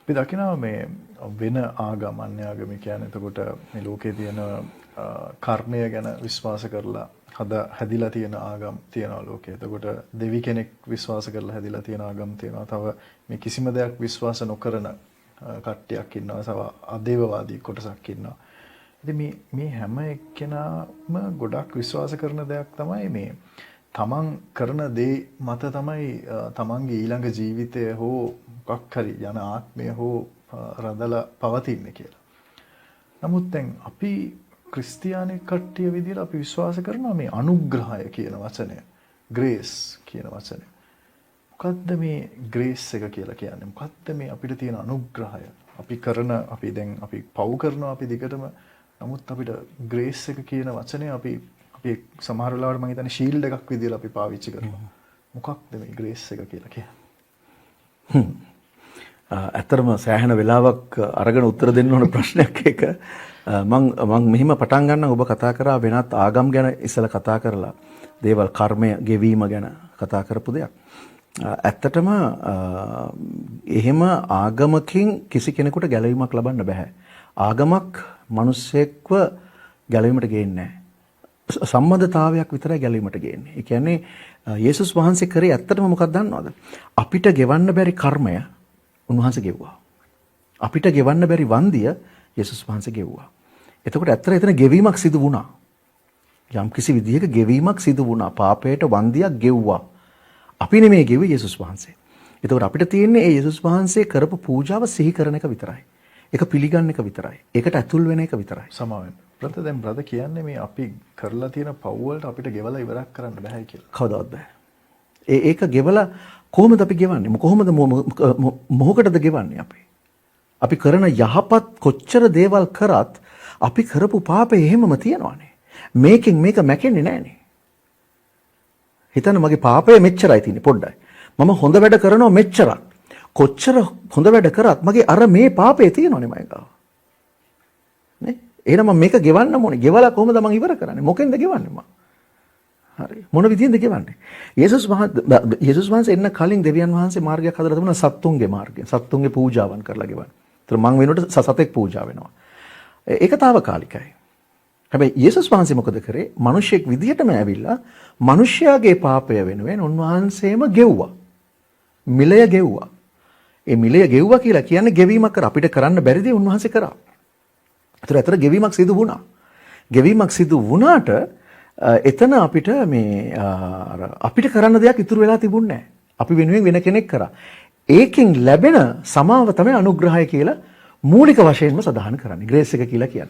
අපි දකිනවා මේ වෙන ආගම් අන්‍ය ආගමිකයන් එතකොට මේ ලෝකේ තියෙන කර්මය ගැන විශ්වාස කරලා හැදිලා තියෙන ආගම් තියෙනවා ලෝකේ. එතකොට දෙවි කෙනෙක් විශ්වාස කරලා හැදිලා තියෙන ආගම් තියෙනවා. තව මේ කිසිම දෙයක් විශ්වාස නොකරන කට්ටියක් ඉන්නවා. තව අදේවවාදී කොටසක් ඉන්නවා. ඉතින් මේ හැම එක්කෙනාම ගොඩක් විශ්වාස කරන දෙයක් තමයි මේ තමන් කරන දේ මත තමයි තමන්ගේ ඊළඟ ජීවිතය හෝ මොකක් හරි යන ආත්මය හෝ රඳලා පවතින්නේ කියලා. නමුත් දැන් අපි ක්‍රිස්තියානි කට්ටිය විදිහට අපි විශ්වාස කරනවා මේ අනුග්‍රහය කියන වචනය, ග්‍රේස් කියන වචනය. මොකද්ද මේ ග්‍රේස් එක කියලා කියන්නේ? මොකද්ද මේ අපිට තියෙන අනුග්‍රහය? අපි දැන් පව් කරනවා අපි දිගටම. නමුත් අපිට ග්‍රේස් එක කියන වචනය අපි සමහර වෙලාවට මම හිතන්නේ ෂීල්ඩ් එකක් විදිහට අපි පාවිච්චි කරනවා. මොකක්ද මේ ග්‍රේස් එක කියලා කියන්නේ? ඇත්තටම සෑහෙන වෙලාවක් අරගෙන උත්තර දෙන්න ඕන ප්‍රශ්නයක් එක. මම මෙහිම පටන් ගන්නම්. ඔබ කතා කරා වෙනත් ආගම් ගැන ඉස්සලා කතා කරලා දේවල් කර්මය ගෙවීම ගැන කතා කරපු දෙයක්. ඇත්තටම එහෙම ආගමකින් කිසි කෙනෙකුට ගැලවීමක් ලබන්න බෑ. ආගමක් මිනිස්සෙක්ව ගැලවීමට ගේන්නේ නැහැ. සම්බන්ධතාවයක් විතරයි ගැලවීමට ගේන්නේ. ඒ කියන්නේ යේසුස් වහන්සේ කරේ ඇත්තටම මොකක්ද දන්නවද? අපිට ගෙවන්න බැරි කර්මය උන්වහන්සේ ගෙවුවා. අපිට ගෙවන්න බැරි වන්දිය යේසුස් වහන්සේ ගෙවුවා. එතකොට ඇත්තට එතන ගෙවීමක් සිදු වුණා. යම් කිසි විදිහක ගෙවීමක් සිදු වුණා. පාපයට වන්දියක් ගෙවුවා. අපි නෙමෙයි ගෙවුවේ යේසුස් වහන්සේ. එතකොට අපිට තියෙන්නේ මේ යේසුස් වහන්සේ කරපු පූජාව සිහි කරන එක විතරයි. ඒක පිළිගන්න එක විතරයි. ඒකට ඇතුල් වෙන එක විතරයි. සමාවෙන්න. බ්‍රදර් කියන්නේ මේ අපි කරලා තියෙන පව් වලට අපිට ගෙවලා ඉවරක් කරන්න බෑ කියලා. කවදාවත් බෑ. ඒක ගෙවලා කොහොමද අපි ගෙවන්නේ? කොහොමද මොහොකටද ගෙවන්නේ අපි? අපි කරන යහපත් කොච්චර දේවල් කරත් අපි කරපු පාපේ එහෙමම තියනවානේ. මේකෙන් මේක මැකෙන්නේ නැහනේ. හිතන්න මගේ පාපය මෙච්චරයි තියෙන්නේ පොඩ්ඩයි. මම හොඳ වැඩ කරනවා මෙච්චරක්. කොච්චර හොඳ වැඩ කරත් මගේ අර මේ පාපේ තියෙනවනේ මම ගාව. නේ? එහෙනම් මම මේක ගෙවන්න ඕනේ. ගෙවලා කොහොමද මම ඉවර කරන්නේ? මොකෙන්ද ගෙවන්නේ මම? හරි. මොන විදියෙන්ද ගෙවන්නේ? යේසුස් වහන්සේ එන්න කලින් දෙවියන් වහන්සේ මාර්ගයක් හදලා තිබුණා සත්තුන්ගේ මාර්ගය. සත්තුන්ගේ පූජාවන් කරලා ගෙවන්න. ඒතර මං වෙනකොට සතෙක් පූජා වෙනවා. ඒක తాවකාලිකයි. හැබැයි යේසුස් වහන්සේ මොකද කරේ? මිනිහෙක් විදියටම ඇවිල්ලා මිනිහයාගේ පාපය වෙනුවෙන් උන්වහන්සේම ගෙව්වා. මිලය ගෙව්වා. ඒ මිලය ගෙව්වා කියලා කියන්නේ ගෙවීමක් කර අපිට කරන්න බැරි දේ උන්වහන්සේ කරා. ඒතර ඇතර ගෙවීමක් සිදු වුණා. ගෙවීමක් සිදු වුණාට එතන අපිට අපිට කරන්න දෙයක් ඉතුරු වෙලා තිබුණේ නැහැ. අපි වෙනුවෙන් වෙන කෙනෙක් කරා. ඒකෙන් ලැබෙන සමාව තමයි අනුග්‍රහය කියලා මූලික වශයෙන්ම සඳහන් කරන්නේ. ග්‍රේස් එක කියලා කියන්නේ.